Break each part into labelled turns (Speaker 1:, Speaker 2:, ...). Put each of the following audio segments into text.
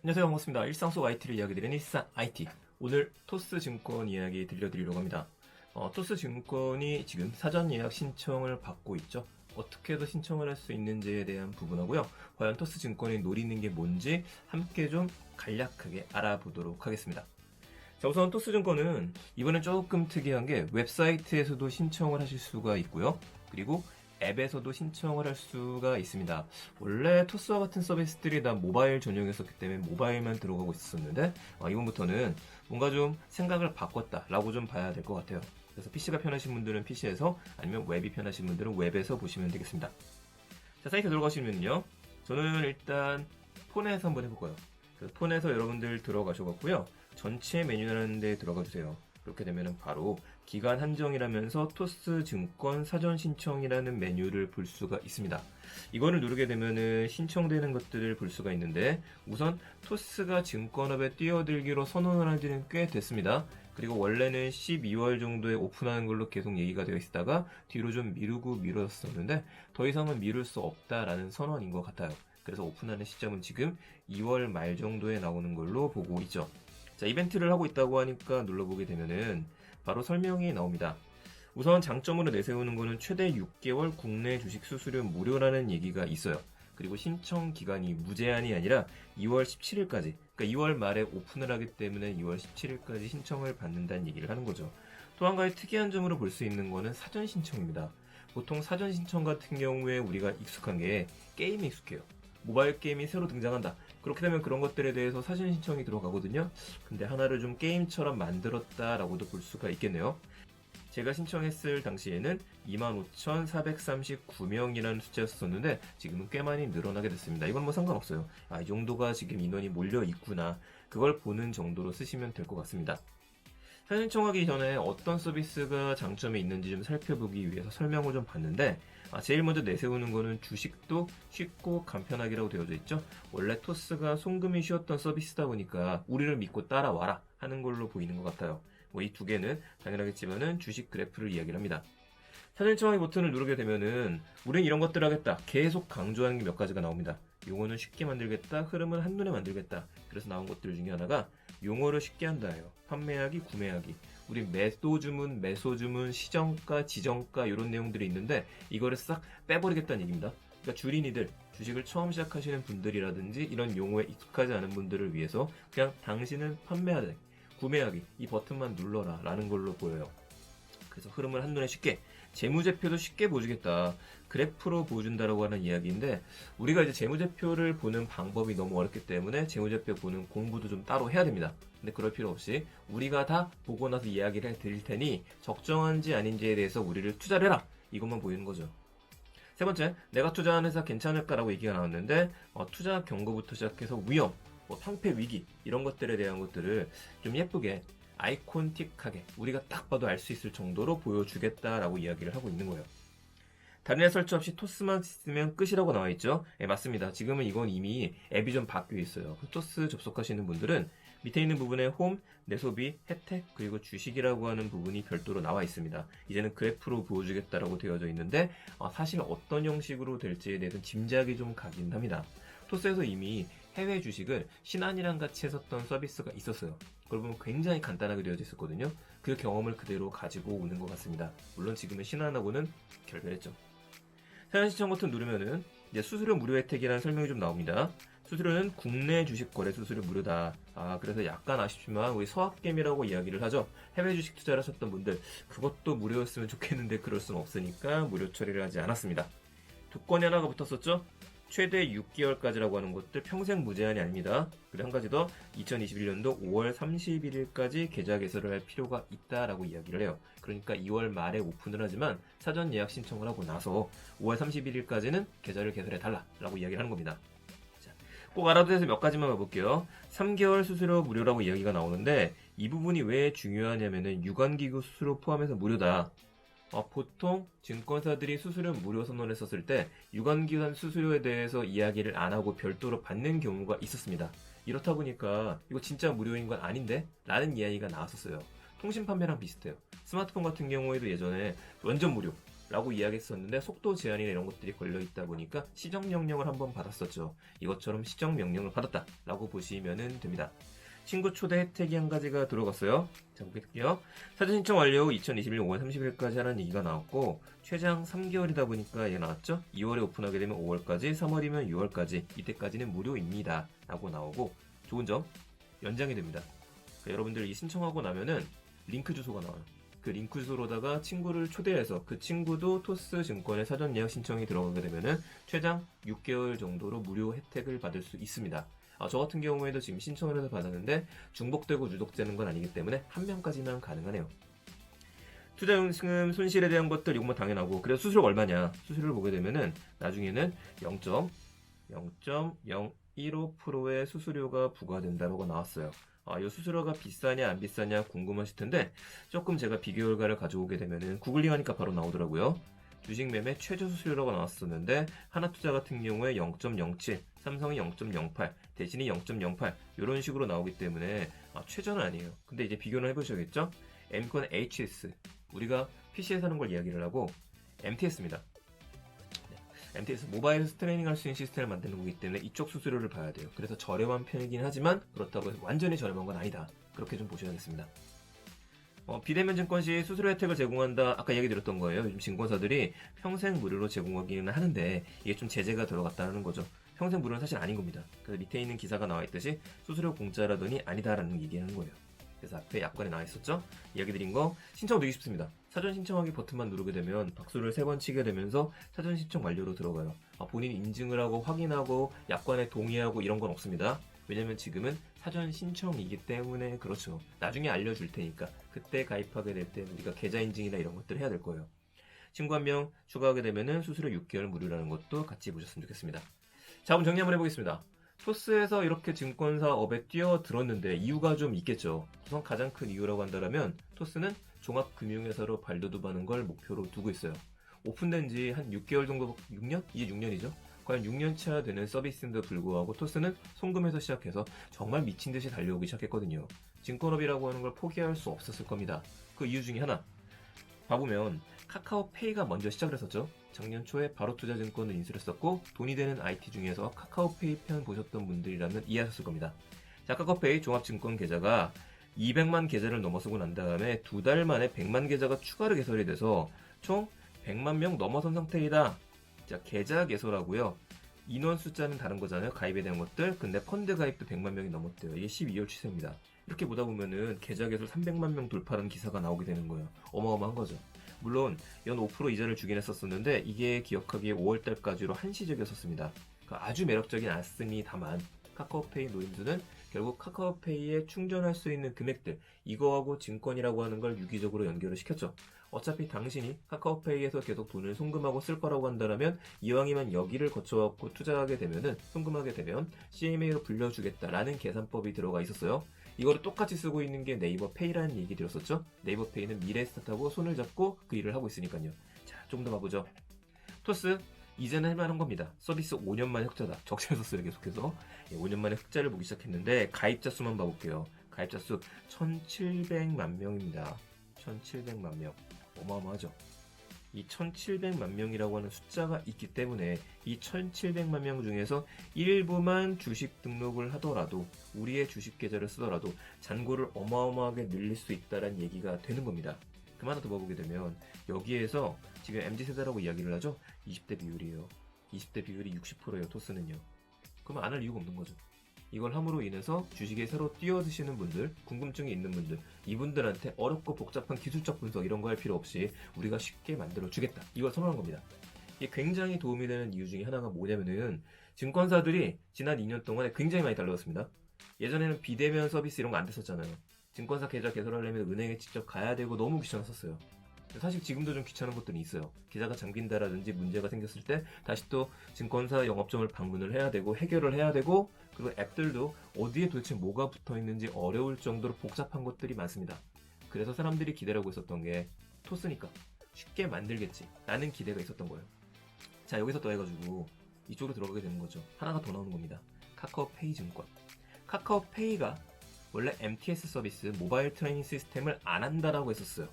Speaker 1: 안녕하세요. 반갑습니다. 일상 속 IT를 이야기드리는 일상 IT. 오늘 토스증권 이야기 들려드리려고 합니다. 토스증권이 지금 사전 예약 신청을 받고 있죠. 어떻게 해서 신청을 할 수 있는지에 대한 부분하고요. 과연 토스증권이 노리는 게 뭔지 함께 좀 간략하게 알아보도록 하겠습니다. 자, 우선 토스증권은 이번엔 조금 특이한 게 웹사이트에서도 신청을 하실 수가 있고요. 그리고 앱에서도 신청을 할 수가 있습니다. 원래 토스와 같은 서비스들이 다 모바일 전용이었기 때문에 모바일만 들어가고 있었는데 이번부터는 뭔가 좀 생각을 바꿨다라고 좀 봐야 될 것 같아요. 그래서 PC가 편하신 분들은 PC에서 아니면 웹이 편하신 분들은 웹에서 보시면 되겠습니다. 자, 사이트 들어가시면요. 저는 일단 폰에서 한번 해볼 거예요. 폰에서 여러분들 들어가셔갖고요. 전체 메뉴라는 데 들어가 주세요. 그렇게 되면 바로 기간 한정이라면서 토스 증권 사전 신청이라는 메뉴를 볼 수가 있습니다. 이거를 누르게 되면은 신청되는 것들을 볼 수가 있는데 우선 토스가 증권업에 뛰어들기로 선언을 한 지는 꽤 됐습니다. 그리고 원래는 12월 정도에 오픈하는 걸로 계속 얘기가 되어 있다가 뒤로 좀 미뤘었는데 더 이상은 미룰 수 없다라는 선언인 것 같아요. 그래서 오픈하는 시점은 지금 2월 말 정도에 나오는 걸로 보고 있죠. 자, 이벤트를 하고 있다고 하니까 눌러보게 되면은 바로 설명이 나옵니다. 우선 장점으로 내세우는 거는 최대 6개월 국내 주식 수수료 무료라는 얘기가 있어요. 그리고 신청 기간이 무제한이 아니라 2월 17일까지, 그러니까 2월 말에 오픈을 하기 때문에 2월 17일까지 신청을 받는다는 얘기를 하는 거죠. 또 한 가지 특이한 점으로 볼 수 있는 거는 사전 신청입니다. 보통 사전 신청 같은 경우에 우리가 익숙한 게 게임에 익숙해요. 모바일 게임이 새로 등장한다. 그렇게 되면 그런 것들에 대해서 사전 신청이 들어가거든요. 근데 하나를 좀 게임처럼 만들었다라고도 볼 수가 있겠네요. 제가 신청했을 당시에는 25,439명이라는 숫자였었는데 지금은 꽤 많이 늘어나게 됐습니다. 이건 뭐 상관없어요. 이 정도가 지금 인원이 몰려 있구나. 그걸 보는 정도로 쓰시면 될 것 같습니다. 사전 신청하기 전에 어떤 서비스가 장점이 있는지 좀 살펴보기 위해서 설명을 좀 봤는데 제일 먼저 내세우는 거는 주식도 쉽고 간편하기라고 되어져 있죠. 원래 토스가 송금이 쉬웠던 서비스다 보니까 우리를 믿고 따라와라 하는 걸로 보이는 것 같아요. 뭐 이 두 개는 당연하겠지만은 주식 그래프를 이야기를 합니다. 사전 신청하기 버튼을 누르게 되면은 우린 이런 것들을 하겠다. 계속 강조하는 게 몇 가지가 나옵니다. 용어는 쉽게 만들겠다. 흐름은 한눈에 만들겠다. 그래서 나온 것들 중에 하나가 용어를 쉽게 한다예요. 판매하기, 구매하기. 우리 매도 주문, 매수 주문, 시정가, 지정가 이런 내용들이 있는데 이거를 싹 빼버리겠다는 얘기입니다. 그러니까 주린이들, 주식을 처음 시작하시는 분들이라든지 이런 용어에 익숙하지 않은 분들을 위해서 그냥 당신은 판매하기, 구매하기 이 버튼만 눌러라 라는 걸로 보여요. 그래서 흐름을 한눈에 쉽게, 재무제표도 쉽게 보여주겠다. 그래프로 보여준다라고 하는 이야기인데 우리가 이제 재무제표를 보는 방법이 너무 어렵기 때문에 재무제표 보는 공부도 좀 따로 해야 됩니다. 근데 그럴 필요 없이 우리가 다 보고 나서 이야기를 해드릴 테니 적정한지 아닌지에 대해서 우리를 투자를 해라. 이것만 보이는 거죠. 세 번째, 내가 투자한 회사 괜찮을까라고 얘기가 나왔는데 투자 경고부터 시작해서 위험, 상패 위기 이런 것들에 대한 것들을 좀 예쁘게 아이콘틱하게 우리가 딱 봐도 알 수 있을 정도로 보여주겠다라고 이야기를 하고 있는 거예요. 다른 애 설치 없이 토스만 쓰면 끝이라고 나와 있죠? 네, 맞습니다. 지금은 이건 이미 앱이 좀 바뀌어 있어요. 토스 접속하시는 분들은 밑에 있는 부분에 홈, 내 소비, 혜택, 그리고 주식이라고 하는 부분이 별도로 나와 있습니다. 이제는 그래프로 보여주겠다라고 되어져 있는데 사실 어떤 형식으로 될지에 대해서는 짐작이 좀 가긴 합니다. 토스에서 이미 해외 주식을 신한이랑 같이 했었던 서비스가 있었어요. 그걸 보면 굉장히 간단하게 되어져 있었거든요. 그 경험을 그대로 가지고 오는 것 같습니다. 물론 지금은 신한하고는 결별했죠. 사전 신청 버튼 누르면은 이제 수수료 무료 혜택이라는 설명이 좀 나옵니다. 수수료는 국내 주식 거래 수수료 무료다. 그래서 약간 아쉽지만 우리 서학겜이라고 이야기를 하죠. 해외 주식 투자를 하셨던 분들 그것도 무료였으면 좋겠는데 그럴 수는 없으니까 무료 처리를 하지 않았습니다. 조건이 하나가 붙었었죠. 최대 6개월까지라고 하는 것들 평생 무제한이 아닙니다. 그리고 한 가지 더 2021년도 5월 31일까지 계좌 개설을 할 필요가 있다라고 이야기를 해요. 그러니까 2월 말에 오픈을 하지만 사전 예약 신청을 하고 나서 5월 31일까지는 계좌를 개설해달라라고 이야기를 하는 겁니다. 자, 꼭 알아둬야 해서 몇 가지만 봐볼게요. 3개월 수수료 무료라고 이야기가 나오는데 이 부분이 왜 중요하냐면은 유관기구 수수료 포함해서 무료다. 보통 증권사들이 수수료 무료 선언했었을 때 유관기관 수수료에 대해서 이야기를 안 하고 별도로 받는 경우가 있었습니다. 이렇다 보니까 이거 진짜 무료인 건 아닌데? 라는 이야기가 나왔었어요. 통신 판매랑 비슷해요. 스마트폰 같은 경우에도 예전에 완전 무료, 라고 이야기했었는데 속도 제한이나 이런 것들이 걸려있다 보니까 시정명령을 한번 받았었죠. 이것처럼 시정명령을 받았다 라고 보시면 됩니다. 친구 초대 혜택이 한 가지가 들어갔어요. 자, 볼게요. 사전 신청 완료 후 2021년 5월 30일까지 하라는 얘기가 나왔고 최장 3개월이다 보니까 얘 나왔죠. 2월에 오픈하게 되면 5월까지, 3월이면 6월까지, 이때까지는 무료입니다 라고 나오고 좋은 점 연장이 됩니다. 그러니까 여러분들 이 신청하고 나면은 링크 주소가 나와요. 그 링크 주소로다가 친구를 초대해서 그 친구도 토스 증권의 사전 예약 신청이 들어가게 되면은 최장 6개월 정도로 무료 혜택을 받을 수 있습니다. 저 같은 경우에도 지금 신청을 해서 받았는데 중복되고 누적되는 건 아니기 때문에 한 명까지만 가능하네요. 투자용금 손실에 대한 것들 이건 뭐 당연하고 그래서 수수료가 얼마냐 수수료를 보게 되면은 나중에는 0.015%의 수수료가 부과된다고 나왔어요. 이 수수료가 비싸냐 안 비싸냐 궁금하실 텐데 조금 제가 비교 결과를 가져오게 되면은 구글링하니까 바로 나오더라고요. 주식 매매 최저 수수료라고 나왔었는데 하나투자 같은 경우에 0.07, 삼성이 0.08, 대신이 0.08 이런 식으로 나오기 때문에 최저는 아니에요. 근데 이제 비교를 해보셔야겠죠? M건 HS 우리가 PC에 사는 걸 이야기를 하고 MTS입니다. MTS 모바일 스트리밍 할 수 있는 시스템을 만드는 거기 때문에 이쪽 수수료를 봐야 돼요. 그래서 저렴한 편이긴 하지만 그렇다고 해서 완전히 저렴한 건 아니다. 그렇게 좀 보셔야겠습니다. 비대면 증권 시 수수료 혜택을 제공한다. 아까 얘기 드렸던 거예요. 요즘 증권사들이 평생 무료로 제공하기는 하는데 이게 좀 제재가 들어갔다는 거죠. 평생 무료는 사실 아닌 겁니다. 그래서 밑에 있는 기사가 나와 있듯이 수수료 공짜라더니 아니다라는 얘기하는 거예요. 그래서 앞에 약관에 나와 있었죠. 이야기 드린 거 신청 되기 쉽습니다. 사전 신청하기 버튼만 누르게 되면 박수를 3번 치게 되면서 사전 신청 완료로 들어가요. 본인 인증을 하고 확인하고 약관에 동의하고 이런 건 없습니다. 왜냐면 지금은 사전 신청이기 때문에 그렇죠. 나중에 알려줄 테니까 그때 가입하게 될 때 우리가 계좌 인증이나 이런 것들을 해야 될 거예요. 친구 한 명 추가하게 되면은 수수료 6개월 무료라는 것도 같이 보셨으면 좋겠습니다. 자, 그럼 정리 한번 해보겠습니다. 토스에서 이렇게 증권사 업에 뛰어들었는데 이유가 좀 있겠죠. 우선 가장 큰 이유라고 한다면 토스는 종합금융회사로 발돋움하는 걸 목표로 두고 있어요. 오픈된 지 한 6개월 정도, 6년? 이제 6년이죠. 과연 6년차 되는 서비스인데도 불구하고 토스는 송금에서 시작해서 정말 미친 듯이 달려오기 시작했거든요. 증권업이라고 하는 걸 포기할 수 없었을 겁니다. 그 이유 중에 하나. 봐보면 카카오페이가 먼저 시작을 했었죠. 작년 초에 바로투자증권을 인수했었고 돈이 되는 IT 중에서 카카오페이 편 보셨던 분들이라면 이해하셨을 겁니다. 자, 카카오페이 종합증권 계좌가 200만 계좌를 넘어서고 난 다음에 2달 만에 100만 계좌가 추가로 개설이 돼서 총 100만 명 넘어선 상태이다. 자, 계좌 개설하고요. 인원 숫자는 다른 거잖아요. 가입에 대한 것들. 근데 펀드 가입도 100만 명이 넘었대요. 이게 12월 추세입니다. 이렇게 보다 보면은 계좌 개설 300만 명 돌파라는 기사가 나오게 되는 거예요. 어마어마한 거죠. 물론 연 5% 이자를 주긴 했었었는데 이게 기억하기에 5월달까지로 한시적이었었습니다. 아주 매력적인 아스니 다만 카카오페이 노림수는 결국 카카오페이에 충전할 수 있는 금액들 이거하고 증권이라고 하는 걸 유기적으로 연결을 시켰죠. 어차피 당신이 카카오페이에서 계속 돈을 송금하고 쓸 거라고 한다면 이왕이면 여기를 거쳐갖고 투자하게 되면은 송금하게 되면 CMA로 불려주겠다라는 계산법이 들어가 있었어요. 이거를 똑같이 쓰고 있는 게 네이버 페이라는 얘기 드렸었죠. 네이버 페이는 미래 스타트하고 손을 잡고 그 일을 하고 있으니까요. 자, 좀 더 봐보죠. 토스 이제는 할만한 겁니다. 서비스 5년 만에 흑자다. 적셔줬어요, 계속해서. 5년 만에 흑자를 보기 시작했는데 가입자 수만 봐볼게요. 가입자 수 1,700만 명입니다. 1,700만 명. 어마어마하죠. 이 1,700만 명이라고 하는 숫자가 있기 때문에 이 1,700만 명 중에서 일부만 주식 등록을 하더라도 우리의 주식 계좌를 쓰더라도 잔고를 어마어마하게 늘릴 수 있다는 얘기가 되는 겁니다. 그만 하나 더 봐보게 되면 여기에서 지금 MZ세대라고 이야기를 하죠. 20대 비율이에요. 20대 비율이 60%예요. 토스는요. 그러면 안 할 이유가 없는 거죠. 이걸 함으로 인해서 주식에 새로 뛰어드시는 분들, 궁금증이 있는 분들, 이분들한테 어렵고 복잡한 기술적 분석 이런 거 할 필요 없이 우리가 쉽게 만들어 주겠다. 이걸 선언한 겁니다. 이게 굉장히 도움이 되는 이유 중에 하나가 뭐냐면은 증권사들이 지난 2년 동안에 굉장히 많이 달라졌습니다. 예전에는 비대면 서비스 이런 거 안 됐었잖아요. 증권사 계좌 개설하려면 은행에 직접 가야 되고 너무 귀찮았었어요. 사실 지금도 좀 귀찮은 것들이 있어요. 계좌가 잠긴다라든지 문제가 생겼을 때 다시 또 증권사 영업점을 방문을 해야 되고 해결을 해야 되고 그리고 앱들도 어디에 도대체 뭐가 붙어 있는지 어려울 정도로 복잡한 것들이 많습니다. 그래서 사람들이 기대하고 있었던 게 토스니까 쉽게 만들겠지 라는 기대가 있었던 거예요. 자, 여기서 또 해가지고 이쪽으로 들어가게 되는 거죠. 하나가 더 나오는 겁니다. 카카오페이 증권. 카카오페이가 원래 MTS 서비스 모바일 트레이닝 시스템을 안 한다라고 했었어요.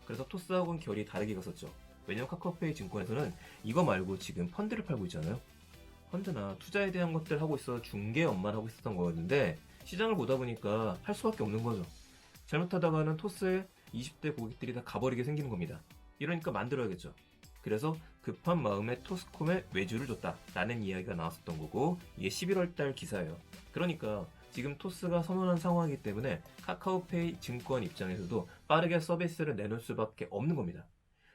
Speaker 1: 그래서 토스하고는 결이 다르게 갔었죠. 왜냐면 카카오페이 증권에서는 이거 말고 지금 펀드를 팔고 있잖아요. 펀드나 투자에 대한 것들 하고 있어 중개 업만 하고 있었던 거였는데 시장을 보다 보니까 할 수밖에 없는 거죠. 잘못하다가는 토스에 20대 고객들이 다 가버리게 생기는 겁니다. 이러니까 만들어야겠죠. 그래서 급한 마음에 토스콤에 외주를 줬다라는 이야기가 나왔었던 거고 이게 11월 달 기사예요. 그러니까 지금 토스가 선언한 상황이기 때문에 카카오페이 증권 입장에서도 빠르게 서비스를 내놓을 수밖에 없는 겁니다.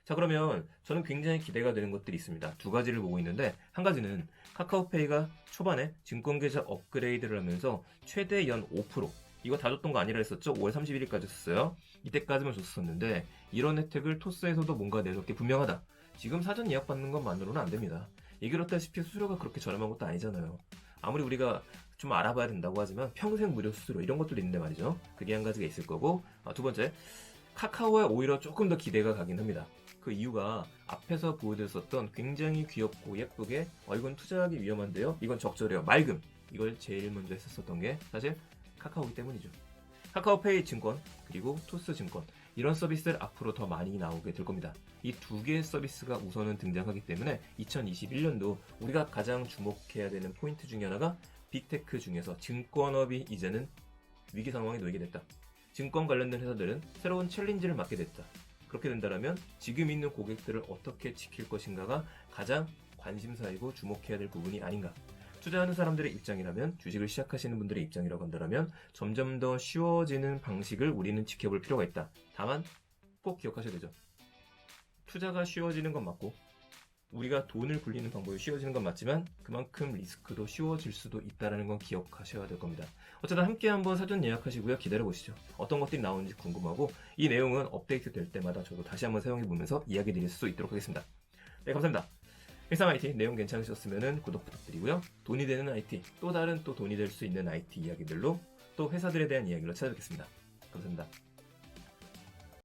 Speaker 1: 자, 그러면 저는 굉장히 기대가 되는 것들이 있습니다. 두 가지를 보고 있는데 한 가지는 카카오페이가 초반에 증권계좌 업그레이드를 하면서 최대 연 5% 이거 다 줬던 거 아니라 했었죠? 5월 31일까지 줬어요. 이때까지만 줬었는데 이런 혜택을 토스에서도 뭔가 내놓을 게 분명하다. 지금 사전 예약 받는 것만으로는 안 됩니다. 얘기했다시피 수수료가 그렇게 저렴한 것도 아니잖아요. 아무리 우리가 좀 알아봐야 된다고 하지만 평생 무료 수수료 이런 것들도 있는데 말이죠. 그게 한 가지가 있을 거고 두 번째, 카카오에 오히려 조금 더 기대가 가긴 합니다. 그 이유가 앞에서 보여드렸었던 굉장히 귀엽고 예쁘게 이건 투자하기 위험한데요. 이건 적절해요. 맑음. 이걸 제일 먼저 했었던 게 사실 카카오기 때문이죠. 카카오페이 증권 그리고 토스 증권 이런 서비스를 앞으로 더 많이 나오게 될 겁니다. 이 두 개의 서비스가 우선은 등장하기 때문에 2021년도 우리가 가장 주목해야 되는 포인트 중에 하나가 빅테크 중에서 증권업이 이제는 위기 상황에 놓이게 됐다. 증권 관련된 회사들은 새로운 챌린지를 맡게 됐다. 그렇게 된다면 지금 있는 고객들을 어떻게 지킬 것인가가 가장 관심사이고 주목해야 될 부분이 아닌가. 투자하는 사람들의 입장이라면 주식을 시작하시는 분들의 입장이라고 한다면 점점 더 쉬워지는 방식을 우리는 지켜볼 필요가 있다. 다만 꼭 기억하셔야 되죠. 투자가 쉬워지는 건 맞고 우리가 돈을 굴리는 방법이 쉬워지는 건 맞지만 그만큼 리스크도 쉬워질 수도 있다는 건 기억하셔야 될 겁니다. 어쨌든 함께 한번 사전 예약하시고요. 기다려보시죠. 어떤 것들이 나오는지 궁금하고 이 내용은 업데이트 될 때마다 저도 다시 한번 사용해보면서 이야기 드릴 수 있도록 하겠습니다. 네, 감사합니다. 일상 IT 내용 괜찮으셨으면 구독 부탁드리고요. 돈이 되는 IT, 또 다른 또 돈이 될 수 있는 IT 이야기들로 또 회사들에 대한 이야기로 찾아뵙겠습니다. 감사합니다.